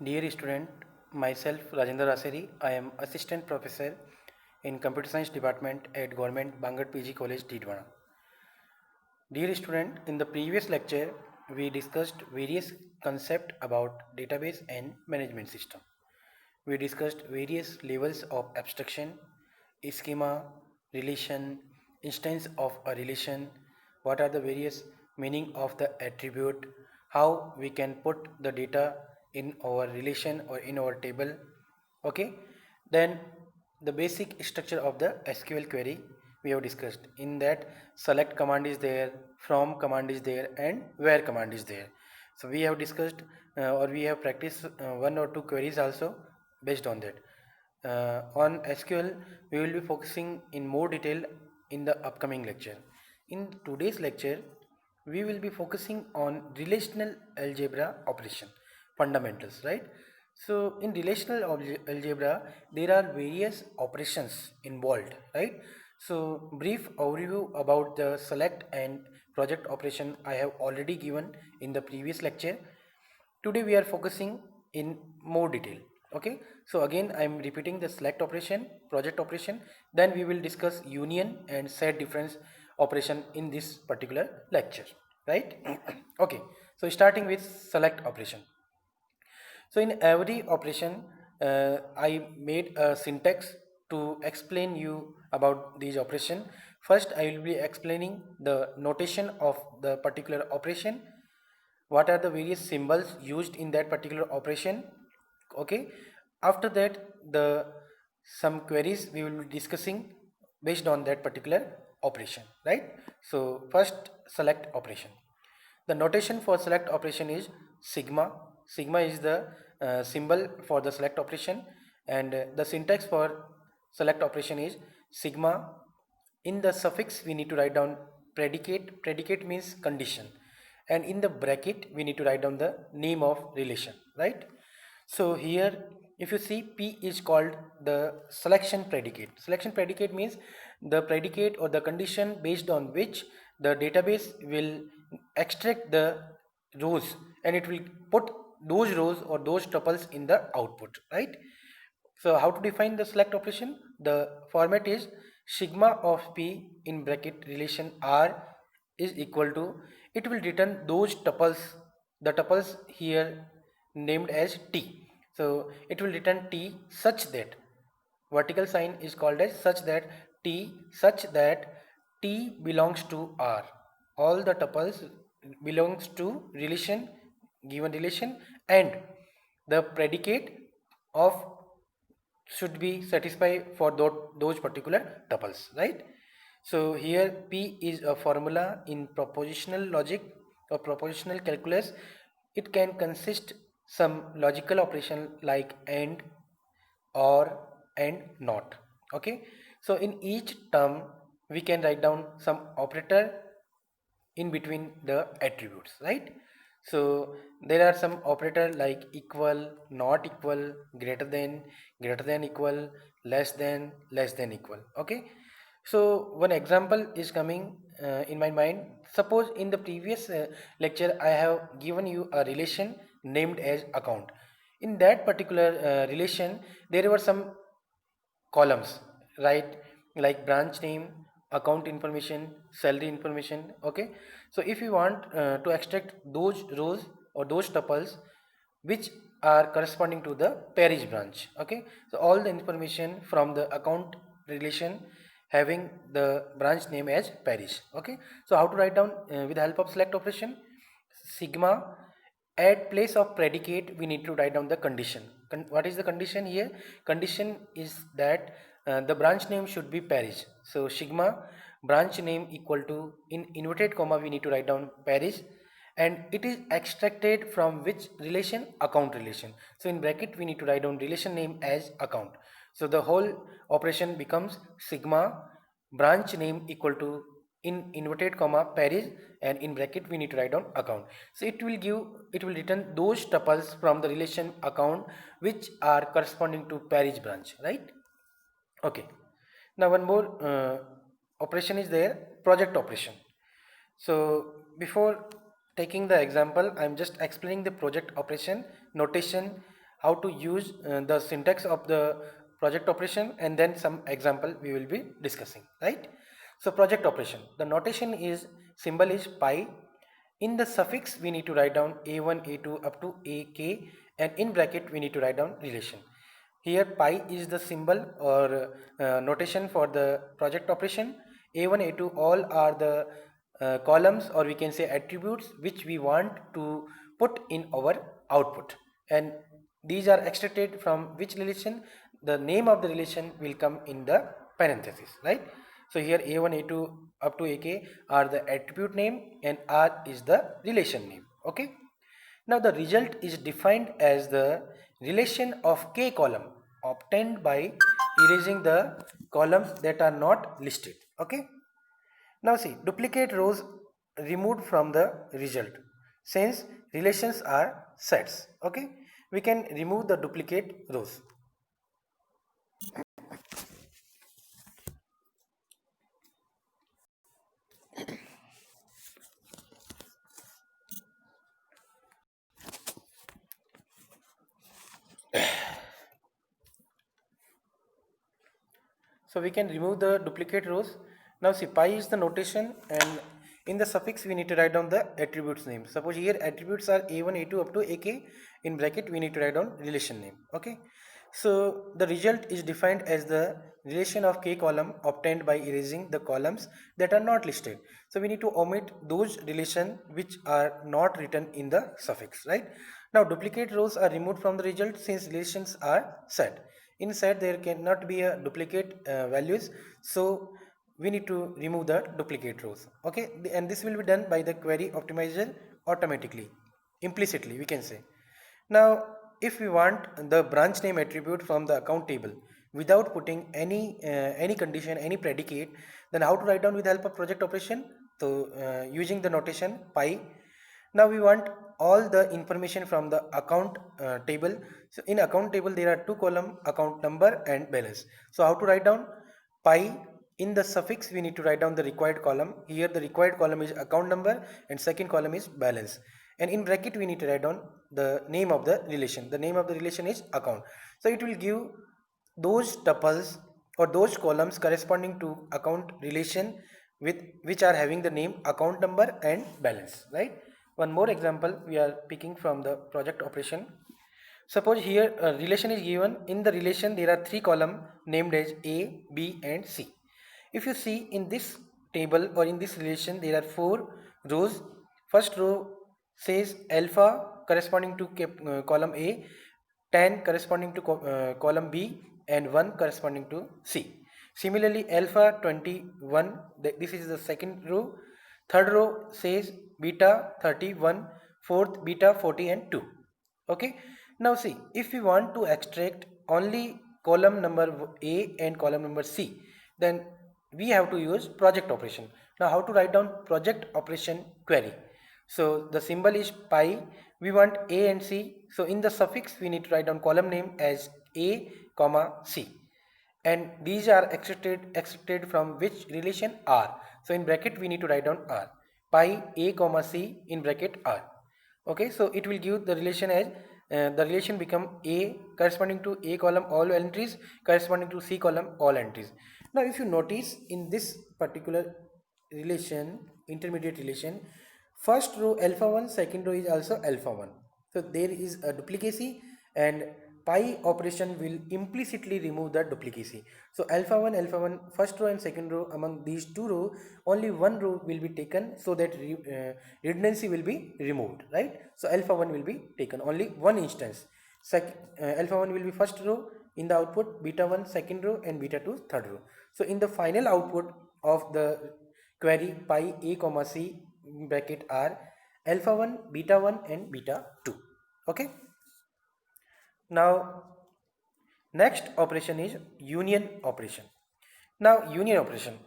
Dear student, myself Rajendra Aseri, I am assistant professor in computer science department at Government Bangat PG College Didwana. Dear student, in the previous lecture we discussed various concepts about database and management system. We discussed various levels of abstraction, schema, relation, instance of a relation, what are the various meaning of the attribute, how we can put the data in our relation or in our table. Okay, then the basic structure of the SQL query we have discussed. In that, select command is there, from command is there, and where command is there. So we have discussed or we have practiced one or two queries also based on that. On SQL, we will be focusing in more detail in the upcoming lecture. In today's lecture, we will be focusing on relational algebra operation fundamentals, right? So in relational algebra, there are various operations involved, right? So brief overview about the select and project operation I have already given in the previous lecture. Today we are focusing in more detail. Okay, so again I am repeating the select operation, project operation, then we will discuss union and set difference operation in this particular lecture, right? Okay, so starting with select operation. So in every operation, I made a syntax to explain you about these operation. First, I will be explaining the notation of the particular operation. What are the various symbols used in that particular operation? Okay. After that, the some queries we will be discussing based on that particular operation, right? So first, select operation. The notation for select operation is sigma. Sigma is the symbol for the select operation, and the syntax for select operation is sigma. In the suffix we need to write down predicate. Predicate means condition, and in the bracket we need to write down the name of relation, right? So here if you see, P is called the selection predicate. Selection predicate means the predicate or the condition based on which the database will extract the rows and it will put those rows or those tuples in the output, right? So how to define the select operation? The format is sigma of P in bracket relation R is equal to, it will return those tuples, the tuples here named as T. So it will return T such that, vertical sign is called as such that T belongs to R. All the tuples belongs to relation, given relation, and the predicate of should be satisfied for those particular tuples, right? So here P is a formula in propositional logic or propositional calculus. It can consist some logical operation like and, or, and not. Okay, so in each term we can write down some operator in between the attributes, right? So there are some operator like equal, not equal, greater than equal, less than equal. Okay, so one example is coming in my mind. Suppose in the previous lecture I have given you a relation named as account. In that particular relation there were some columns, right? Like branch name, account information, salary information. Okay, so if you want to extract those rows or those tuples which are corresponding to the parish branch, okay, so all the information from the account relation having the branch name as parish. Okay, so how to write down with the help of select operation? Sigma, at place of predicate we need to write down the condition. What is the condition here? Condition is that the branch name should be parish. So sigma branch name equal to, in inverted comma we need to write down parish, and it is extracted from which relation? Account relation. So in bracket we need to write down relation name as account. So the whole operation becomes sigma branch name equal to, in inverted comma parish, and in bracket we need to write down account. So it will return those tuples from the relation account which are corresponding to parish branch, right? Okay, now one more operation is there, project operation. So before taking the example, I am just explaining the project operation notation how to use the syntax of the project operation, and then some example we will be discussing, right? So project operation, the notation is symbol is pi. In the suffix we need to write down a1 a2 up to ak, and in bracket we need to write down relation. Here pi is the symbol or notation for the project operation. A1 A2 all are the columns, or we can say attributes, which we want to put in our output, and these are extracted from which relation? The name of the relation will come in the parenthesis, right? So here A1 A2 up to AK are the attribute name and R is the relation name. Okay, now the result is defined as the relation of k column obtained by erasing the columns that are not listed. Okay, now see, duplicate rows removed from the result. Since relations are sets, okay, we can remove the duplicate rows. So we can remove the duplicate rows. Now see, pi is the notation, and in the suffix we need to write down the attributes name. Suppose here attributes are a1 a2 up to ak, in bracket we need to write down relation name. Okay, so the result is defined as the relation of k column obtained by erasing the columns that are not listed. So we need to omit those relation which are not written in the suffix, right? Now duplicate rows are removed from the result since relations are set. Inside there cannot be a duplicate values, so we need to remove the duplicate rows. Okay, and this will be done by the query optimizer automatically, implicitly we can say. Now if we want the branch name attribute from the account table without putting any condition, any predicate, then how to write down with the help of project operation? So using the notation pi. Now we want all the information from the account table. So in account table there are two column, account number and balance. So how to write down? Pi, in the suffix we need to write down the required column. Here the required column is account number and second column is balance, and in bracket we need to write down the name of the relation. The name of the relation is account. So it will give those tuples or those columns corresponding to account relation with which are having the name, account number and balance, right? One more example we are picking from the project operation. Suppose here a relation is given. In the relation there are three columns named as A, B and C. If you see in this table or in this relation there are four rows. First row says alpha corresponding to column A, 10 corresponding to column B and 1 corresponding to C. Similarly alpha 21, this is the second row. Third row says beta 31, fourth beta 40 and 2. Okay, now see, if we want to extract only column number A and column number C, then we have to use project operation. Now how to write down project operation query? So the symbol is pi. We want A and C, so in the suffix we need to write down column name as A comma C, and these are extracted from which relation? R. So in bracket we need to write down R, pi A comma C in bracket R. Okay, so it will give the relation as the relation become A corresponding to A column all entries, corresponding to C column all entries. Now if you notice in this particular relation, intermediate relation, first row alpha 1, second row is also alpha 1. So there is a duplicacy, and pi operation will implicitly remove the duplicacy. So alpha 1, first row and second row, among these two rows only one row will be taken, so that redundancy will be removed, right? So alpha 1 will be taken, only one instance. Alpha 1 will be first row in the output, beta 1 second row and beta 2 third row. So in the final output of the query pi A comma C bracket R, alpha 1, beta 1 and beta 2. Okay, now next operation is union operation. Now union operation,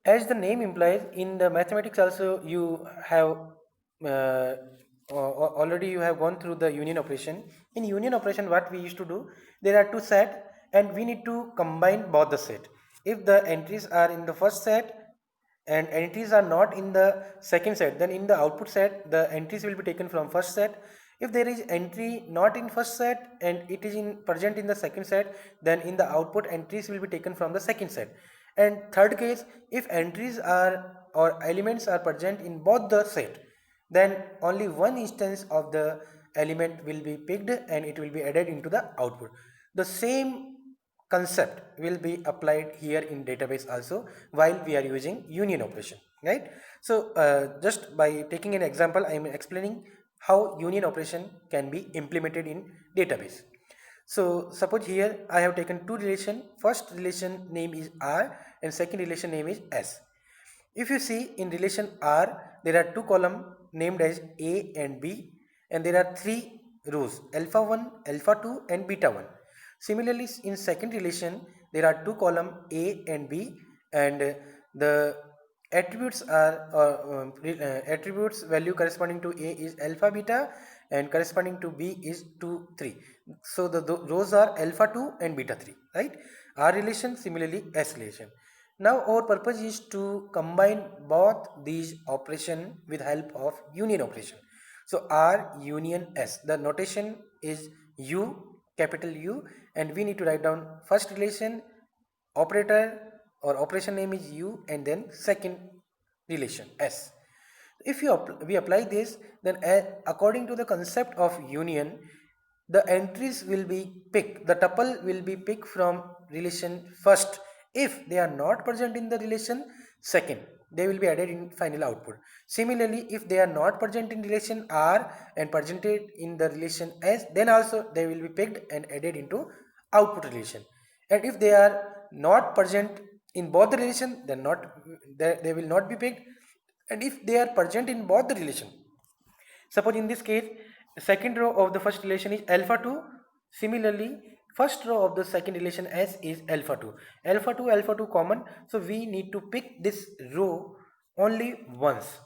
as the name implies, in the mathematics also you have uh, already you have gone through the union operation. In union operation what we used to do, there are two set and we need to combine both the set. If the entries are in the first set and entries are not in the second set, then in the output set the entries will be taken from first set. If there is entry not in first set and it is present in the second set, then in the output entries will be taken from the second set. And third case, if entries are or elements are present in both the set, then only one instance of the element will be picked and it will be added into the output. The same concept will be applied here in database also while we are using union operation, right? So just by taking an example, I am explaining how union operation can be implemented in database. So suppose here I have taken two relation. First relation name is R and second relation name is S. If you see in relation R, there are two columns named as A and B, and there are three rows, alpha 1, alpha 2 and beta 1. Similarly, in second relation, there are two columns A and B, and the attributes are attributes value corresponding to A is alpha beta and corresponding to B is 2 3. So the rows are alpha 2 and beta 3, right? R relation, similarly S relation. Now our purpose is to combine both these operation with help of union operation. So R union S, the notation is U, capital U, and we need to write down first relation operator or operation name is U and then second relation S. If we apply this, then according to the concept of union, the entries will be picked, the tuple will be picked from relation first. If they are not present in the relation second, they will be added in final output. Similarly, if they are not present in relation R and presented in the relation S, then also they will be picked and added into output relation. And if they are not present in both the relation, then they will not be picked. And if they are present in both the relation, suppose in this case, second row of the first relation is alpha 2. Similarly, first row of the second relation S is alpha 2. Alpha 2 common. So we need to pick this row only once.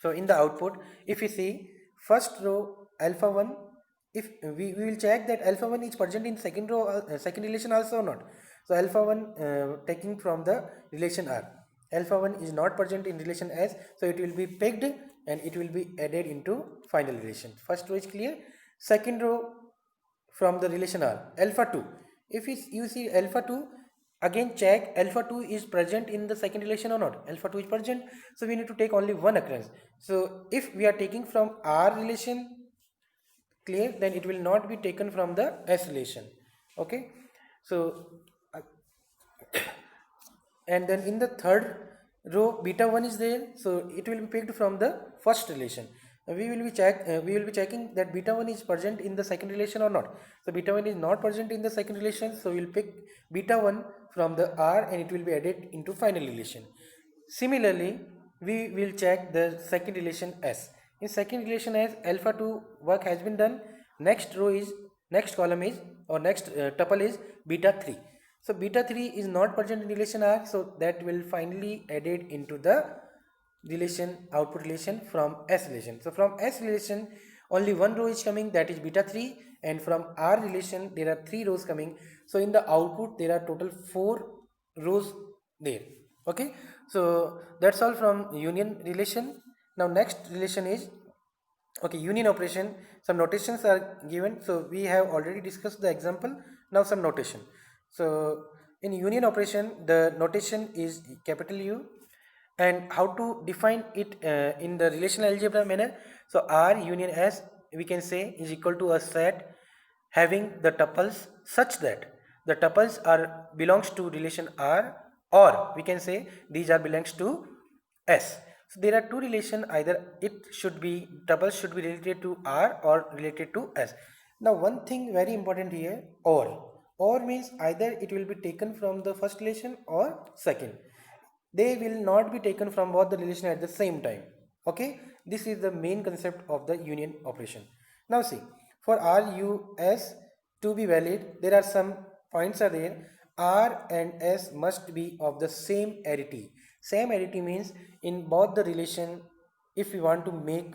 So in the output, if we see first row alpha 1, if we will check that alpha 1 is present in second row, second relation also or not. So alpha 1 taking from the relation R. Alpha 1 is not present in relation S, so it will be picked and it will be added into final relation. First row is clear. Second row from the relation R, alpha 2. If you see alpha 2, again check alpha 2 is present in the second relation or not. Alpha 2 is present, so we need to take only one occurrence. So if we are taking from R relation, clear, then it will not be taken from the S relation. Okay, so and then in the third row beta 1 is there, so it will be picked from the first relation. We will be checking that beta 1 is present in the second relation or not. So beta 1 is not present in the second relation, so we will pick beta 1 from the R and it will be added into final relation. Similarly, we will check the second relation S. In second relation S, alpha 2 work has been done. Next row is, next column is, or next tuple is beta 3. So beta 3 is not present in relation R, so that will finally added into the relation, output relation from S relation. So from S relation only one row is coming, that is beta 3, and from R relation there are 3 rows coming. So in the output there are total 4 rows there. Okay, so that's all from union relation. Now next relation is, okay, union operation. Some notations are given, so we have already discussed the example. Now some notation. So in union operation, the notation is capital U, and how to define it in the relational algebra manner. So R union S, we can say, is equal to a set having the tuples such that the tuples are belongs to relation R, or we can say these are belongs to S. So there are two relation, either it should be, tuples should be related to R or related to S. Now one thing very important here, or means either it will be taken from the first relation or second. They will not be taken from both the relation at the same time. Okay, this is the main concept of the union operation. Now see, for R, U, S to be valid, there are some points are there. R and S must be of the same arity. Same arity means in both the relation, if we want to make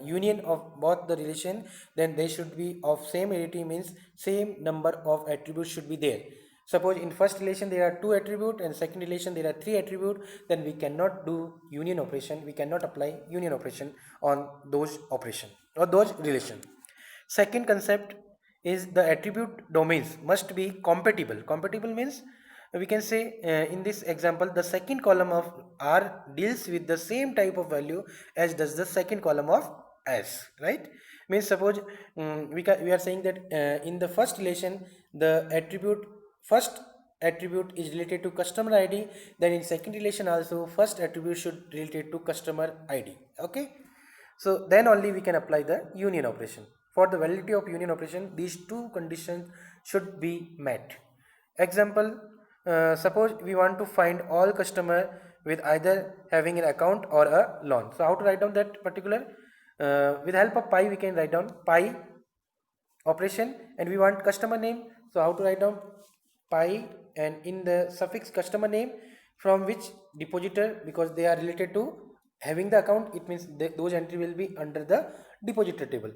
union of both the relation, then they should be of same arity, means same number of attributes should be there. Suppose in first relation there are 2 attributes and second relation there are 3 attributes, then we cannot do union operation, we cannot apply union operation on those operation or those relation. Second concept is the attribute domains must be compatible. Compatible means we can say in this example the second column of R deals with the same type of value as does the second column of S, right? Means suppose we are saying that in the first relation the attribute first attribute is related to customer ID, then in second relation also first attribute should related to customer ID. Okay, so then only we can apply the union operation. For the validity of union operation, these two conditions should be met. Example, suppose we want to find all customer with either having an account or a loan. So how to write down that particular? With help of pi we can write down pi operation, and we want customer name. So how to write down pi, and in the suffix customer name from which depositor, because they are related to having the account, it means those entry will be under the depositor table.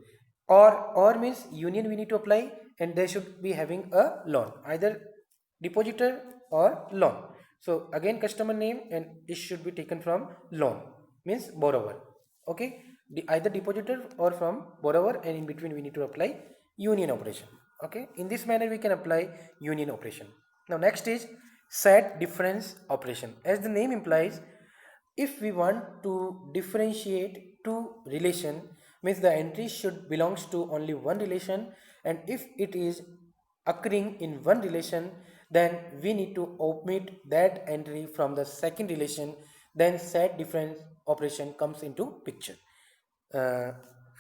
Or means union we need to apply, and they should be having a loan, either depositor or loan. So again customer name, and it should be taken from loan means borrower. Okay, either depositor or from borrower, and in between we need to apply union operation. Okay, in this manner we can apply union operation. Now next is set difference operation. As the name implies, if we want to differentiate two relation, means the entry should belongs to only one relation, and if it is occurring in one relation, then we need to omit that entry from the second relation, then set difference operation comes into picture.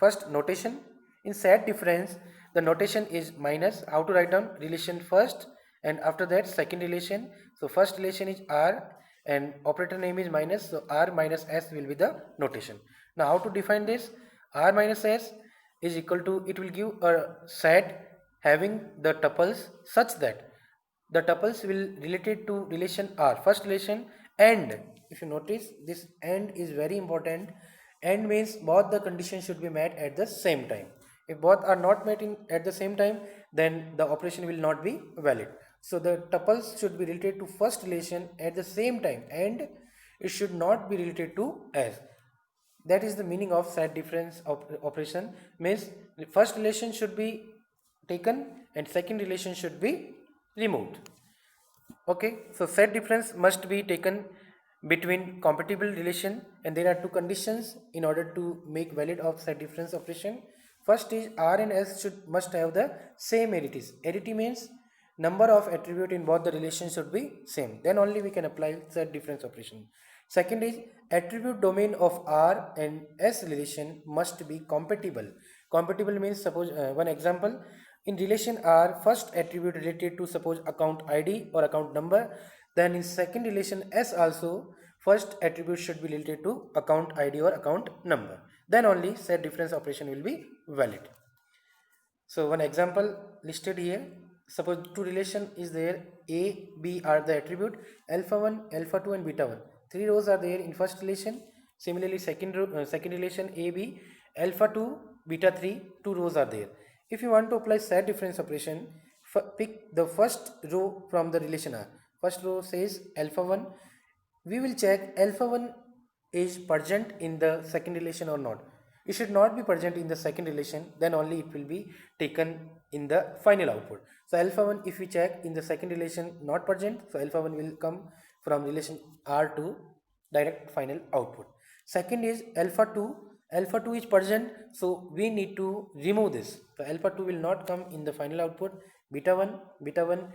First, notation. In set difference, the notation is minus. How to write down? Relation first, and after that second relation. So first relation is R and operator name is minus, so R minus S will be the notation. Now how to define this? R minus S is equal to, it will give a set having the tuples such that the tuples will related to relation R, first relation, and if you notice this and is very important. And means both the conditions should be met at the same time. If both are not met at the same time, then the operation will not be valid. So the tuples should be related to first relation at the same time, and it should not be related to S. That is the meaning of set difference operation. Means the first relation should be taken and second relation should be removed. Okay, so set difference must be taken between compatible relation, and there are two conditions in order to make valid of set difference operation. First is R and S must have the same arities. Arity means number of attribute in both the relations should be same, then only we can apply set difference operation. Second is attribute domain of R and S relation must be compatible. Compatible means, suppose one example, in relation R, first attribute related to suppose account ID or account number, then in second relation S also first attribute should be related to account ID or account number, then only set difference operation will be valid. So one example listed here, suppose two relation is there, A, B are the attribute, alpha 1, alpha 2 and beta 1. Three rows are there in first relation. Similarly second relation A, B, alpha 2, beta 3, two rows are there. If you want to apply set difference operation, pick the first row from the relation R. First row says alpha 1. We will check alpha 1 is present in the second relation or not. It should not be present in the second relation, then only it will be taken in the final output. So alpha 1, if we check in the second relation not present, so alpha 1 will come from relation R to direct final output. Second is alpha 2. Alpha 2 is present, so we need to remove this. So alpha 2 will not come in the final output. Beta 1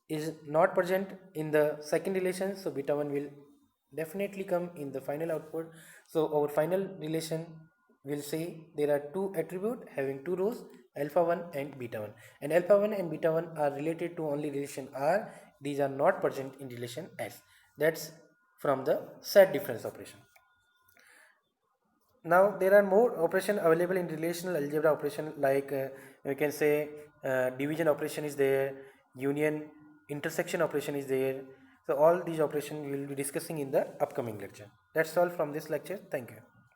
is not present in the second relation, so beta 1 will definitely come in the final output. So our final relation will say there are two attributes having two rows, alpha 1 and beta 1, and alpha 1 and beta 1 are related to only relation R. These are not present in relation S. That's from the set difference operation. Now there are more operation available in relational algebra operation, like we can say division operation is there, union, intersection operation is there. So all these operations we will be discussing in the upcoming lecture. That's all from this lecture. Thank you.